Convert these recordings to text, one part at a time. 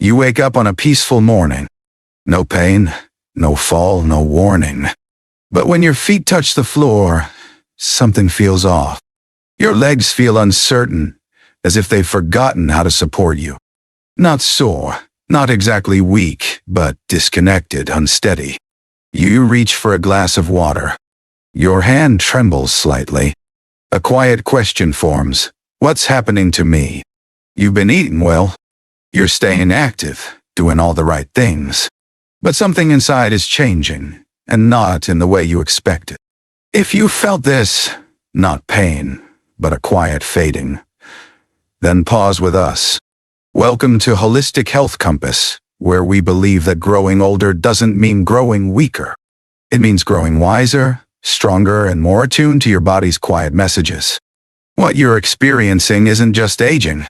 You wake up on a peaceful morning. No pain, no fall, no warning. But when your feet touch the floor, something feels off. Your legs feel uncertain, as if they've forgotten how to support you. Not sore, not exactly weak, but disconnected, unsteady. You reach for a glass of water. Your hand trembles slightly. A quiet question forms. What's happening to me? You've been eating well. You're staying active, doing all the right things. But something inside is changing, and not in the way you expect it. If you felt this, not pain, but a quiet fading, then pause with us. Welcome to Holistic Health Compass, where we believe that growing older doesn't mean growing weaker. It means growing wiser, stronger, and more attuned to your body's quiet messages. What you're experiencing isn't just aging.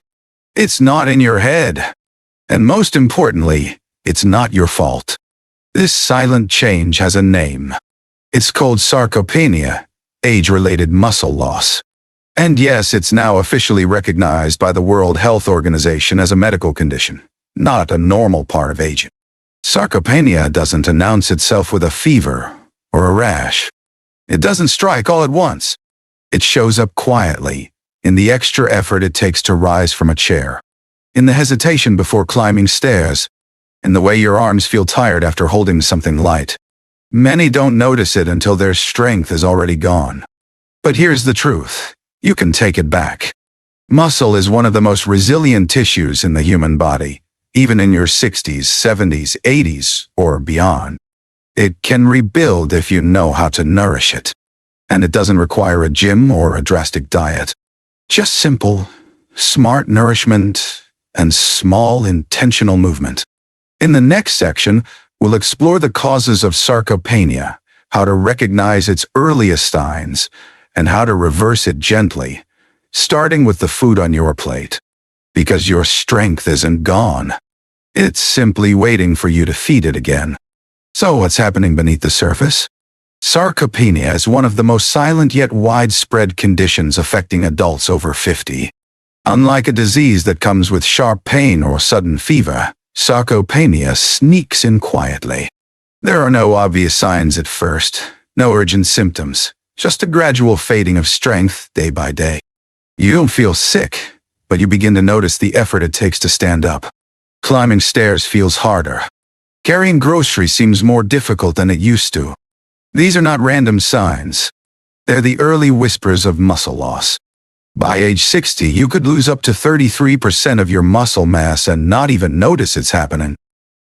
It's not in your head. And most importantly, it's not your fault. This silent change has a name. It's called sarcopenia, age-related muscle loss. And yes, it's now officially recognized by the World Health Organization as a medical condition, not a normal part of aging. Sarcopenia doesn't announce itself with a fever or a rash. It doesn't strike all at once. It shows up quietly, in the extra effort it takes to rise from a chair, in the hesitation before climbing stairs, in the way your arms feel tired after holding something light. Many don't notice it until their strength is already gone. But here's the truth. You can take it back. Muscle is one of the most resilient tissues in the human body, even in your 60s, 70s, 80s, or beyond. It can rebuild if you know how to nourish it. And it doesn't require a gym or a drastic diet. Just simple, smart nourishment and small intentional movement. In the next section, we'll explore the causes of sarcopenia, how to recognize its earliest signs, and how to reverse it gently, starting with the food on your plate. Because your strength isn't gone. It's simply waiting for you to feed it again. So what's happening beneath the surface? Sarcopenia is one of the most silent yet widespread conditions affecting adults over 50. Unlike a disease that comes with sharp pain or sudden fever, sarcopenia sneaks in quietly. There are no obvious signs at first, no urgent symptoms, just a gradual fading of strength day by day. You don't feel sick, but you begin to notice the effort it takes to stand up. Climbing stairs feels harder. Carrying groceries seems more difficult than it used to. These are not random signs. They're the early whispers of muscle loss. By age 60, you could lose up to 33% of your muscle mass and not even notice it's happening.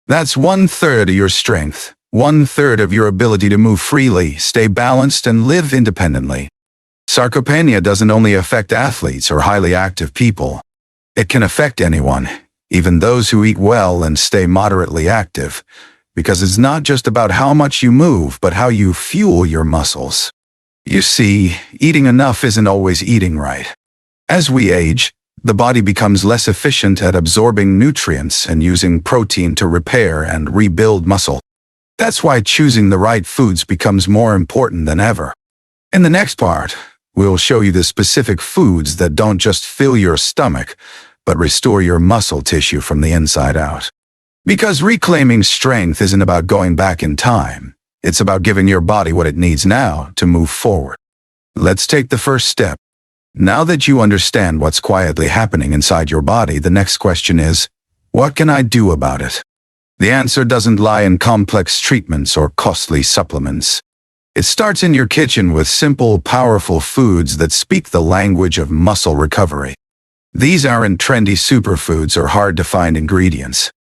That's 1/3 of your strength, 1/3 of your ability to move freely, stay balanced, and live independently. Sarcopenia doesn't only affect athletes or highly active people. It can affect anyone, even those who eat well and stay moderately active, because it's not just about how much you move, but how you fuel your muscles. You see, eating enough isn't always eating right. As we age, the body becomes less efficient at absorbing nutrients and using protein to repair and rebuild muscle. That's why choosing the right foods becomes more important than ever. In the next part, we'll show you the specific foods that don't just fill your stomach, but restore your muscle tissue from the inside out. Because reclaiming strength isn't about going back in time. It's about giving your body what it needs now to move forward. Let's take the first step. Now that you understand what's quietly happening inside your body, the next question is, what can I do about it? The answer doesn't lie in complex treatments or costly supplements. It starts in your kitchen with simple, powerful foods that speak the language of muscle recovery. These aren't trendy superfoods or hard-to-find ingredients.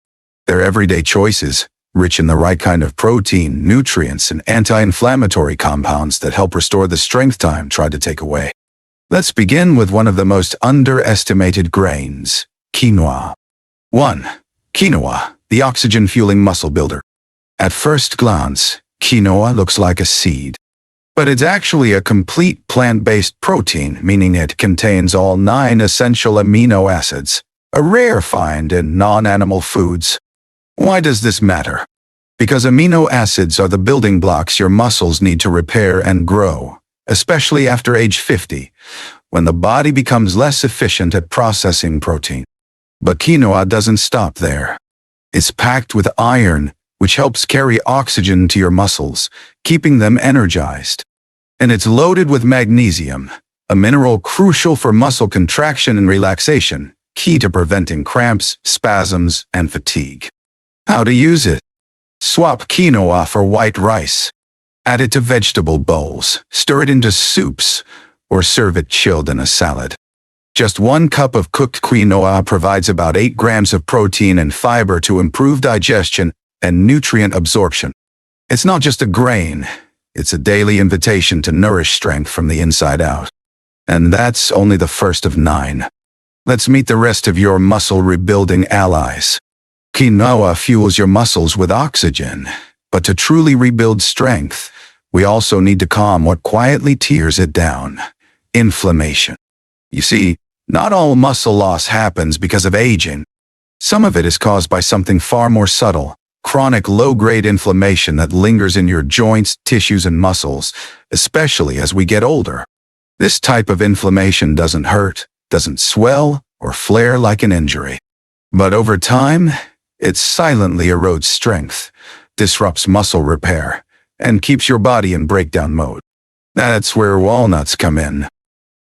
They're everyday choices, rich in the right kind of protein, nutrients, and anti-inflammatory compounds that help restore the strength time tried to take away. Let's begin with one of the most underestimated grains, quinoa. 1. Quinoa, the oxygen-fueling muscle builder. At first glance, quinoa looks like a seed. But it's actually a complete plant-based protein, meaning it contains all 9 essential amino acids, a rare find in non-animal foods. Why does this matter? Because amino acids are the building blocks your muscles need to repair and grow, especially after age 50, when the body becomes less efficient at processing protein. But quinoa doesn't stop there. It's packed with iron, which helps carry oxygen to your muscles, keeping them energized. And it's loaded with magnesium, a mineral crucial for muscle contraction and relaxation, key to preventing cramps, spasms, and fatigue. How to use it? Swap quinoa for white rice. Add it to vegetable bowls, stir it into soups, or serve it chilled in a salad. Just 1 cup of cooked quinoa provides about 8 grams of protein and fiber to improve digestion and nutrient absorption. It's not just a grain, it's a daily invitation to nourish strength from the inside out. And that's only the first of 9. Let's meet the rest of your muscle rebuilding allies. Quinoa fuels your muscles with oxygen, but to truly rebuild strength, we also need to calm what quietly tears it down: inflammation. You see, not all muscle loss happens because of aging. Some of it is caused by something far more subtle: chronic low-grade inflammation that lingers in your joints, tissues, and muscles, especially as we get older. This type of inflammation doesn't hurt, doesn't swell, or flare like an injury. But over time, it silently erodes strength, disrupts muscle repair, and keeps your body in breakdown mode. That's where walnuts come in.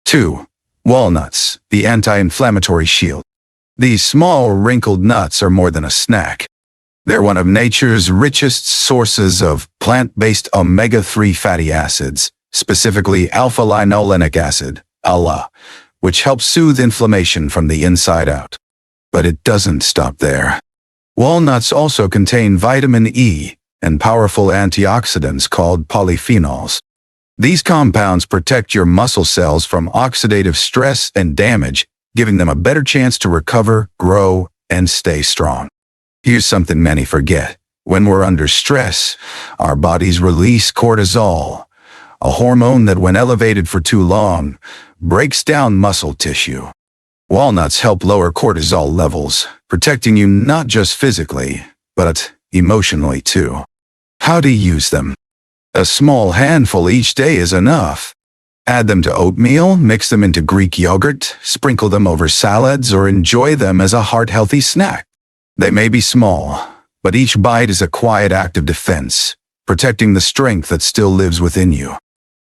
2. Walnuts, the anti-inflammatory shield. These small, wrinkled nuts are more than a snack. They're one of nature's richest sources of plant-based omega-3 fatty acids, specifically alpha-linolenic acid, ALA, which helps soothe inflammation from the inside out. But it doesn't stop there. Walnuts also contain vitamin E and powerful antioxidants called polyphenols. These compounds protect your muscle cells from oxidative stress and damage, giving them a better chance to recover, grow, and stay strong. Here's something many forget. When we're under stress, our bodies release cortisol, a hormone that, when elevated for too long, breaks down muscle tissue. Walnuts help lower cortisol levels, protecting you not just physically, but emotionally too. How to use them? A small handful each day is enough. Add them to oatmeal, mix them into Greek yogurt, sprinkle them over salads, or enjoy them as a heart-healthy snack. They may be small, but each bite is a quiet act of defense, protecting the strength that still lives within you.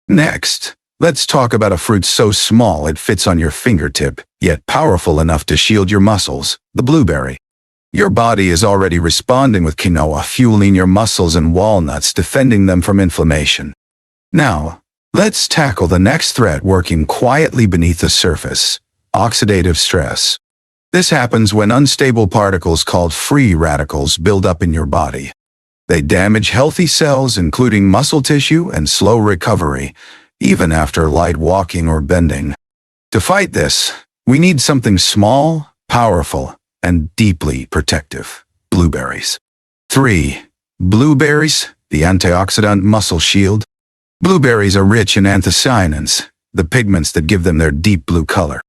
Next, let's talk about a fruit so small it fits on your fingertip, yet powerful enough to shield your muscles: the blueberry. Your body is already responding with quinoa fueling your muscles and walnuts defending them from inflammation. Now, let's tackle the next threat working quietly beneath the surface: oxidative stress. This happens when unstable particles called free radicals build up in your body. They damage healthy cells, including muscle tissue, and slow recovery, even after light walking or bending. To fight this, we need something small, powerful, and deeply protective: blueberries. 3. Blueberries, the antioxidant muscle shield. Blueberries are rich in anthocyanins, the pigments that give them their deep blue color.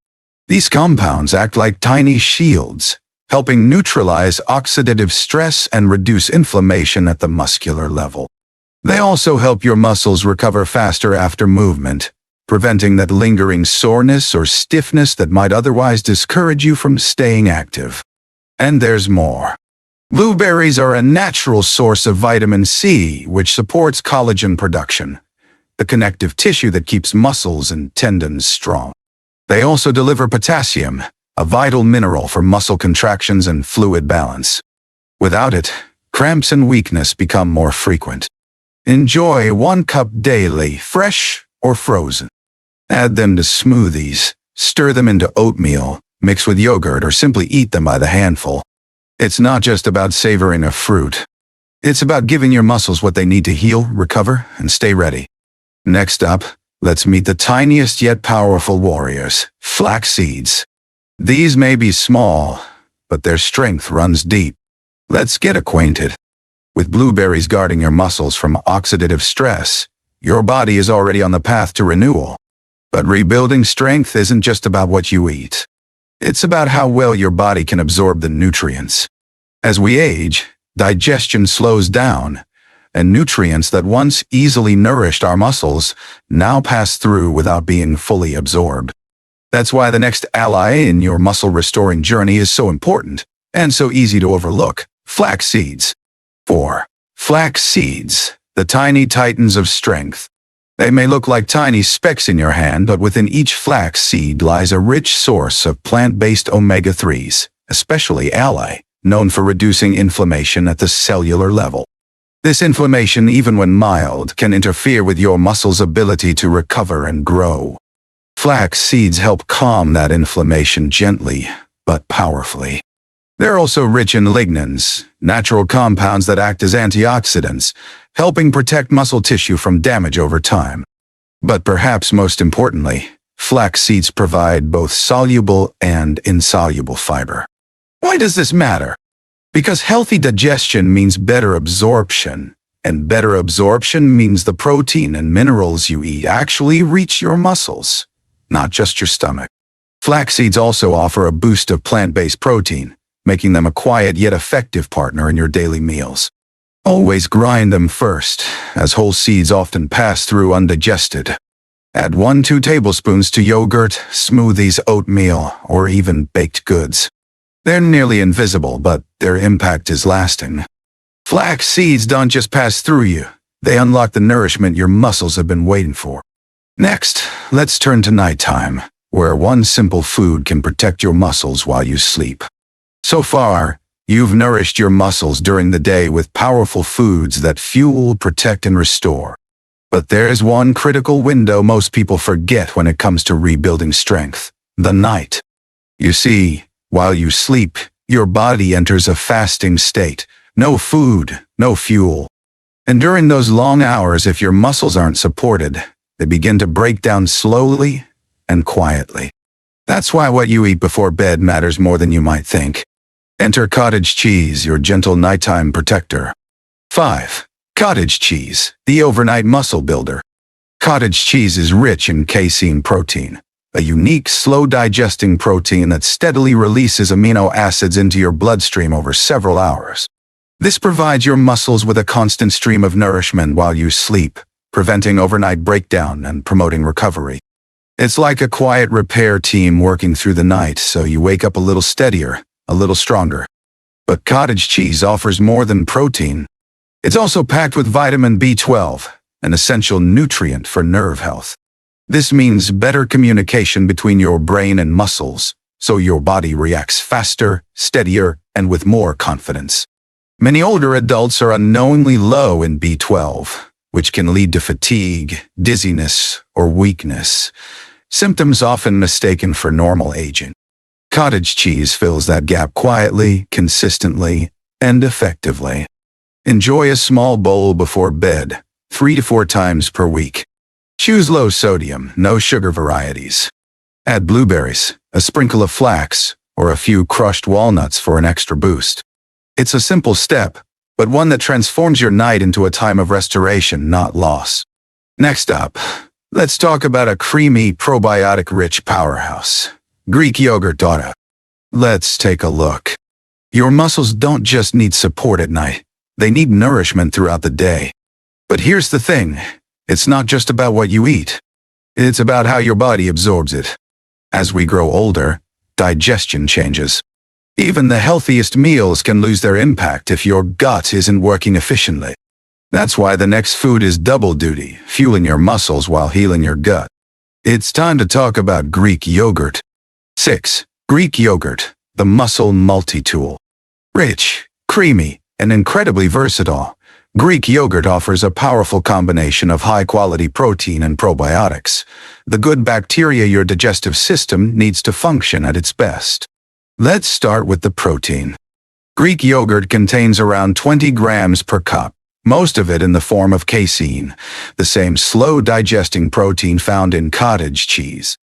These compounds act like tiny shields, helping neutralize oxidative stress and reduce inflammation at the muscular level. They also help your muscles recover faster after movement, preventing that lingering soreness or stiffness that might otherwise discourage you from staying active. And there's more. Blueberries are a natural source of vitamin C, which supports collagen production, the connective tissue that keeps muscles and tendons strong. They also deliver potassium, a vital mineral for muscle contractions and fluid balance. Without it, cramps and weakness become more frequent. Enjoy 1 cup daily, fresh or frozen. Add them to smoothies, stir them into oatmeal, mix with yogurt, or simply eat them by the handful. It's not just about savoring a fruit. It's about giving your muscles what they need to heal, recover, and stay ready. Next up, let's meet the tiniest yet powerful warriors: flax seeds. These may be small, but their strength runs deep. Let's get acquainted. With blueberries guarding your muscles from oxidative stress, your body is already on the path to renewal. But rebuilding strength isn't just about what you eat. It's about how well your body can absorb the nutrients. As we age, digestion slows down, and nutrients that once easily nourished our muscles now pass through without being fully absorbed. That's why the next ally in your muscle restoring journey is so important and so easy to overlook: Flax seeds. 4. Flax seeds, the tiny titans of strength. They may look like tiny specks in your hand, but within each flax seed lies a rich source of plant-based omega-3s, especially alli, known for reducing inflammation at the cellular level. This inflammation, even when mild, can interfere with your muscles' ability to recover and grow. Flax seeds help calm that inflammation gently, but powerfully. They're also rich in lignans, natural compounds that act as antioxidants, helping protect muscle tissue from damage over time. But perhaps most importantly, flax seeds provide both soluble and insoluble fiber. Why does this matter? Because healthy digestion means better absorption, and better absorption means the protein and minerals you eat actually reach your muscles, not just your stomach. Flax seeds also offer a boost of plant-based protein, making them a quiet yet effective partner in your daily meals. Always grind them first, as whole seeds often pass through undigested. Add 1-2 tablespoons to yogurt, smoothies, oatmeal, or even baked goods. They're nearly invisible, but their impact is lasting. Flax seeds don't just pass through you, they unlock the nourishment your muscles have been waiting for. Next, let's turn to nighttime, where one simple food can protect your muscles while you sleep. So far, you've nourished your muscles during the day with powerful foods that fuel, protect, and restore. But there's one critical window most people forget when it comes to rebuilding strength: the night. You see, while you sleep, your body enters a fasting state. No food, no fuel. And during those long hours, if your muscles aren't supported, they begin to break down slowly and quietly. That's why what you eat before bed matters more than you might think. Enter cottage cheese, your gentle nighttime protector. 5. Cottage cheese, the overnight muscle builder. Cottage cheese is rich in casein protein, a unique, slow-digesting protein that steadily releases amino acids into your bloodstream over several hours. This provides your muscles with a constant stream of nourishment while you sleep, preventing overnight breakdown and promoting recovery. It's like a quiet repair team working through the night, so you wake up a little steadier, a little stronger. But cottage cheese offers more than protein. It's also packed with vitamin B12, an essential nutrient for nerve health. This means better communication between your brain and muscles, so your body reacts faster, steadier, and with more confidence. Many older adults are unknowingly low in B12, which can lead to fatigue, dizziness, or weakness, symptoms often mistaken for normal aging. Cottage cheese fills that gap quietly, consistently, and effectively. Enjoy a small bowl before bed, 3 to 4 times per week. Choose low sodium, no sugar varieties. Add blueberries, a sprinkle of flax, or a few crushed walnuts for an extra boost. It's a simple step, but one that transforms your night into a time of restoration, not loss. Next up, let's talk about a creamy, probiotic-rich powerhouse: Greek yogurt. Let's take a look. Your muscles don't just need support at night, they need nourishment throughout the day. But here's the thing, it's not just about what you eat. It's about how your body absorbs it. As we grow older, digestion changes. Even the healthiest meals can lose their impact if your gut isn't working efficiently. That's why the next food is double duty, fueling your muscles while healing your gut. It's time to talk about Greek yogurt. 6. Greek yogurt, the muscle multi-tool. Rich, creamy, and incredibly versatile, Greek yogurt offers a powerful combination of high-quality protein and probiotics, the good bacteria your digestive system needs to function at its best. Let's start with the protein. Greek yogurt contains around 20 grams per cup, most of it in the form of casein, the same slow-digesting protein found in cottage cheese.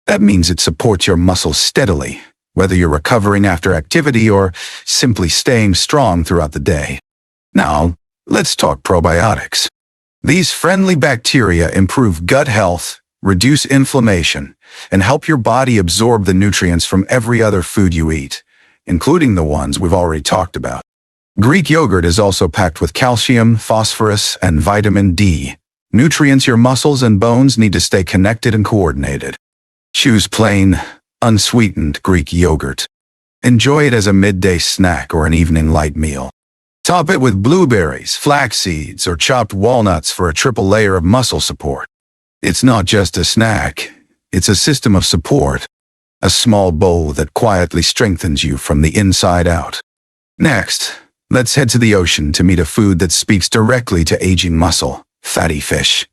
That means it supports your muscles steadily, whether you're recovering after activity or simply staying strong throughout the day. Now, let's talk probiotics. These friendly bacteria improve gut health, reduce inflammation, and help your body absorb the nutrients from every other food you eat, including the ones we've already talked about. Greek yogurt is also packed with calcium, phosphorus, and vitamin D, nutrients your muscles and bones need to stay connected and coordinated. Choose plain, unsweetened Greek yogurt. Enjoy it as a midday snack or an evening light meal. Top it with blueberries, flax seeds, or chopped walnuts for a triple layer of muscle support. It's not just a snack, it's a system of support. A small bowl that quietly strengthens you from the inside out. Next, let's head to the ocean to meet a food that speaks directly to aging muscle, fatty fish.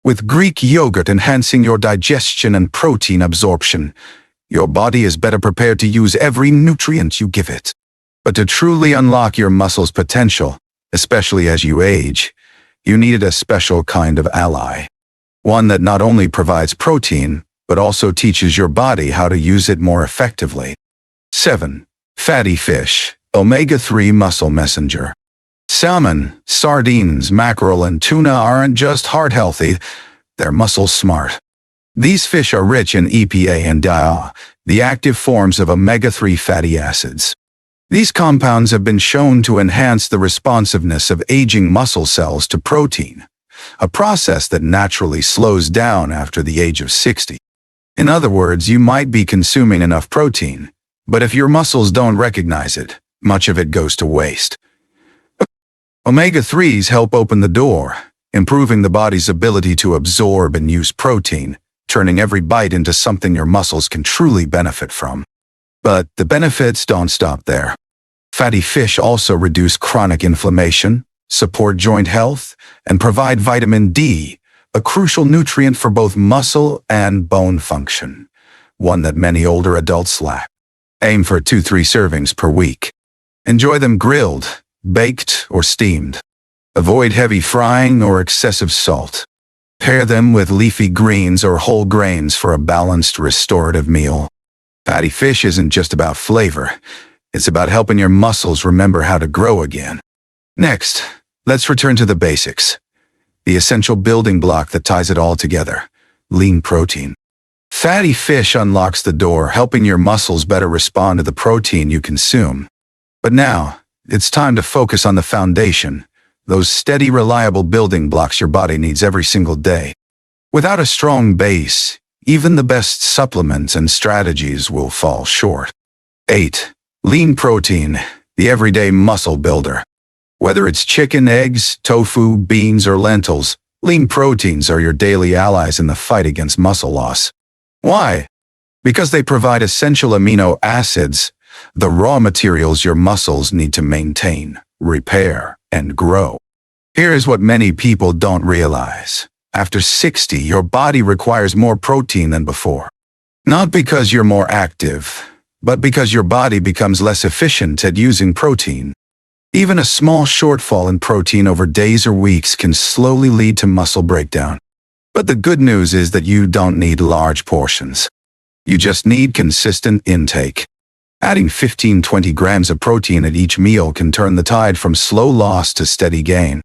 With Greek yogurt enhancing your digestion and protein absorption, your body is better prepared to use every nutrient you give it. But to truly unlock your muscle's potential, especially as you age, you needed a special kind of ally. One that not only provides protein, but also teaches your body how to use it more effectively. 7. Fatty fish, omega-3 muscle messenger. Salmon, sardines, mackerel, and tuna aren't just heart-healthy, they're muscle-smart. These fish are rich in EPA and DHA, the active forms of omega-3 fatty acids. These compounds have been shown to enhance the responsiveness of aging muscle cells to protein, a process that naturally slows down after the age of 60. In other words, you might be consuming enough protein, but if your muscles don't recognize it, much of it goes to waste. Omega-3s help open the door, improving the body's ability to absorb and use protein, turning every bite into something your muscles can truly benefit from. But the benefits don't stop there. Fatty fish also reduce chronic inflammation, support joint health, and provide vitamin D, a crucial nutrient for both muscle and bone function, one that many older adults lack. Aim for 2-3 servings per week. Enjoy them grilled, baked, or steamed. Avoid heavy frying or excessive salt. Pair them with leafy greens or whole grains for a balanced, restorative meal. Fatty fish isn't just about flavor. It's about helping your muscles remember how to grow again. Next, let's return to the basics. The essential building block that ties it all together, lean protein. Fatty fish unlocks the door, helping your muscles better respond to the protein you consume. But now, it's time to focus on the foundation, those steady, reliable building blocks your body needs every single day. Without a strong base, even the best supplements and strategies will fall short. 8. Lean protein, the everyday muscle builder. Whether it's chicken, eggs, tofu, beans, or lentils, lean proteins are your daily allies in the fight against muscle loss. Why? Because they provide essential amino acids, the raw materials your muscles need to maintain, repair, and grow. Here is what many people don't realize. After 60, your body requires more protein than before. Not because you're more active, but because your body becomes less efficient at using protein. Even a small shortfall in protein over days or weeks can slowly lead to muscle breakdown. But the good news is that you don't need large portions. You just need consistent intake. Adding 15-20 grams of protein at each meal can turn the tide from slow loss to steady gain.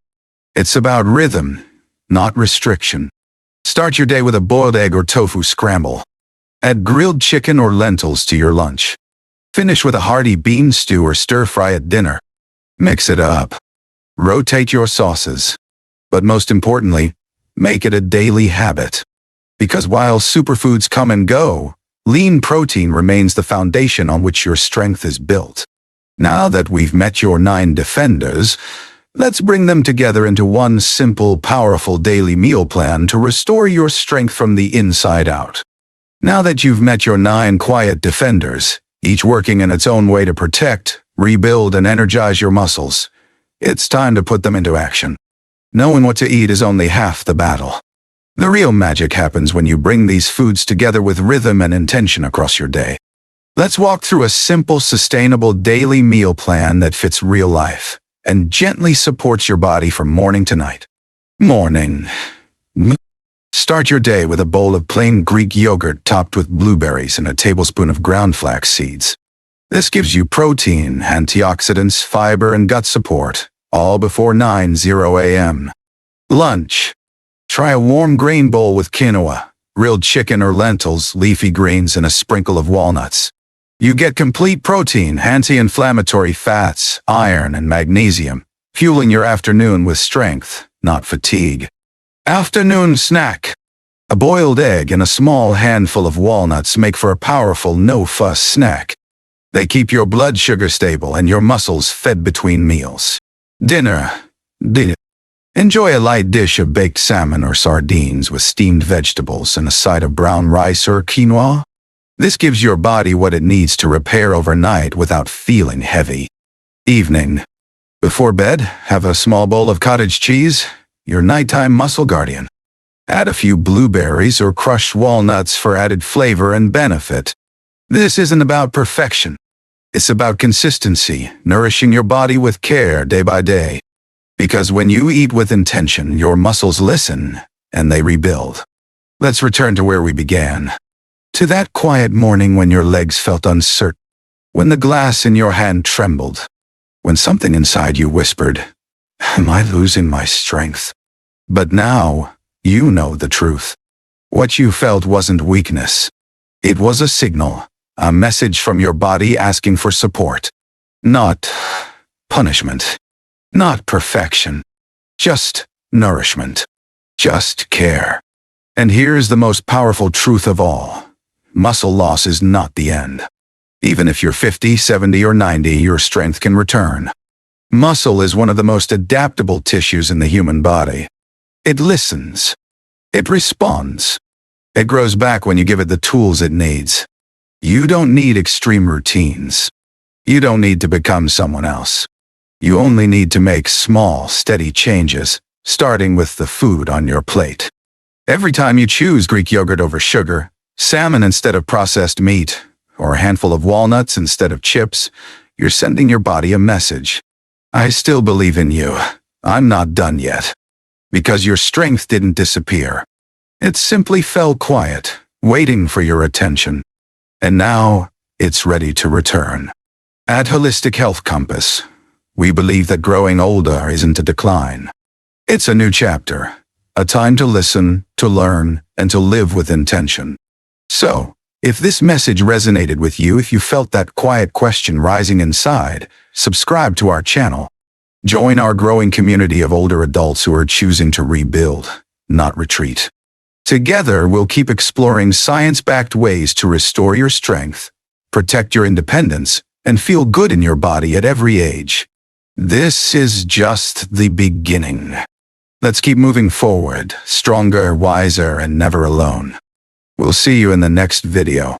It's about rhythm, not restriction. Start your day with a boiled egg or tofu scramble. Add grilled chicken or lentils to your lunch. Finish with a hearty bean stew or stir-fry at dinner. Mix it up. Rotate your sauces. But most importantly, make it a daily habit. Because while superfoods come and go, lean protein remains the foundation on which your strength is built. Now that we've met your 9 defenders, let's bring them together into one simple, powerful daily meal plan to restore your strength from the inside out. Now that you've met your 9 quiet defenders, each working in its own way to protect, rebuild, and energize your muscles, it's time to put them into action. Knowing what to eat is only half the battle. The real magic happens when you bring these foods together with rhythm and intention across your day. Let's walk through a simple, sustainable daily meal plan that fits real life and gently supports your body from morning to night. Morning. Start your day with a bowl of plain Greek yogurt topped with blueberries and a tablespoon of ground flax seeds. This gives you protein, antioxidants, fiber, and gut support, all before 9:00 a.m. Lunch. Try a warm grain bowl with quinoa, grilled chicken or lentils, leafy greens, and a sprinkle of walnuts. You get complete protein, anti-inflammatory fats, iron, and magnesium, fueling your afternoon with strength, not fatigue. Afternoon snack. A boiled egg and a small handful of walnuts make for a powerful, no-fuss snack. They keep your blood sugar stable and your muscles fed between meals. Dinner. Dinner. Enjoy a light dish of baked salmon or sardines with steamed vegetables and a side of brown rice or quinoa. This gives your body what it needs to repair overnight without feeling heavy. Evening. Before bed, have a small bowl of cottage cheese, your nighttime muscle guardian. Add a few blueberries or crushed walnuts for added flavor and benefit. This isn't about perfection. It's about consistency, nourishing your body with care day by day. Because when you eat with intention, your muscles listen and they rebuild. Let's return to where we began. To that quiet morning when your legs felt uncertain, when the glass in your hand trembled, when something inside you whispered, "Am I losing my strength?" But now, you know the truth. What you felt wasn't weakness. It was a signal, a message from your body asking for support. Not punishment. Not perfection. Just nourishment. Just care. And here's the most powerful truth of all. Muscle loss is not the end. Even if you're 50, 70, or 90, your strength can return. Muscle is one of the most adaptable tissues in the human body. It listens. It responds. It grows back when you give it the tools it needs. You don't need extreme routines. You don't need to become someone else. You only need to make small, steady changes, starting with the food on your plate. Every time you choose Greek yogurt over sugar, salmon instead of processed meat, or a handful of walnuts instead of chips, you're sending your body a message. I still believe in you. I'm not done yet. Because your strength didn't disappear. It simply fell quiet, waiting for your attention. And now, it's ready to return. At Holistic Health Compass, we believe that growing older isn't a decline. It's a new chapter, a time to listen, to learn, and to live with intention. So, if this message resonated with you, if you felt that quiet question rising inside, subscribe to our channel. Join our growing community of older adults who are choosing to rebuild, not retreat. Together, we'll keep exploring science-backed ways to restore your strength, protect your independence, and feel good in your body at every age. This is just the beginning. Let's keep moving forward, stronger, wiser, and never alone. We'll see you in the next video.